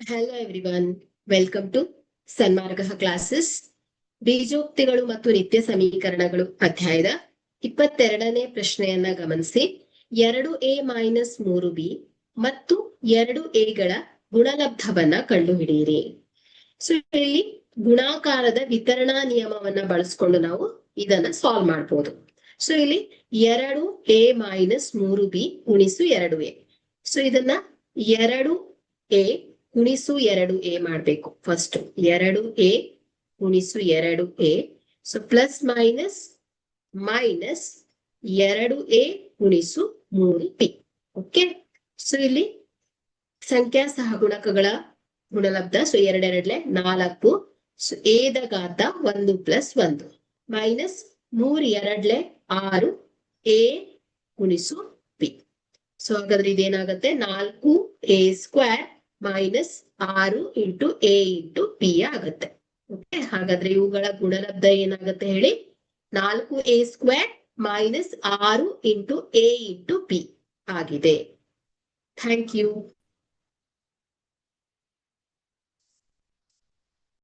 Hello everyone, welcome to Sanmarga classes. ಬೀಜೋಕ್ತಿಗಳು ಮತ್ತು ನಿತ್ಯ ಸಮೀಕರಣಗಳು ಅಧ್ಯಾಯದ 22ನೇ ಪ್ರಶ್ನೆಯನ್ನ ಗಮನಿಸಿ. 2a ಮೈನಸ್ 3b ಮತ್ತು 2aಗಳ ಗುಣಲಬ್ಧವನ್ನ ಕಂಡುಹಿಡಿಯಿರಿ. ಸೊ ಇಲ್ಲಿ ಗುಣಾಕಾರದ ವಿತರಣಾ ನಿಯಮವನ್ನ ಬಳಸ್ಕೊಂಡು ನಾವು ಇದನ್ನ ಸಾಲ್ವ್ ಮಾಡ್ಬೋದು. ಸೊ ಇಲ್ಲಿ 2a ಮೈನಸ್ 3b ಗುಣಿಸು 2a. ಸೊ ಇದನ್ನ 2a ಗುಣಿಸು 2a ಮಾಡ್ಬೇಕು. ಫಸ್ಟ್ 2a ಗುಣಿಸು 2a. So plus minus minus 2a ಗುಣಿಸು 3b. ಓಕೆ, ಸೊ ಇಲ್ಲಿ ಸಂಖ್ಯಾ ಸಹಗುಣಕಗಳ ಗುಣಲಬ್ಧ. ಸೊ 2 4. ಸೊ a ದ ಘಾತ 1 ಪ್ಲಸ್ 1 ಮೈನಸ್ 3 2 6 a ಗುಣಿಸು b. ಸೊ ಹಾಗಾದ್ರೆ ಇದೇನಾಗುತ್ತೆ, 4a square minus 6 into a into b ಆಗುತ್ತೆ. ಓಕೆ, ಹಾಗಾದ್ರೆ ಇವುಗಳ ಗುಣಲಬ್ಧ ಏನಾಗುತ್ತೆ ಹೇಳಿ, 4a square minus 6 into a into b ಆಗಿದೆ. Thank you.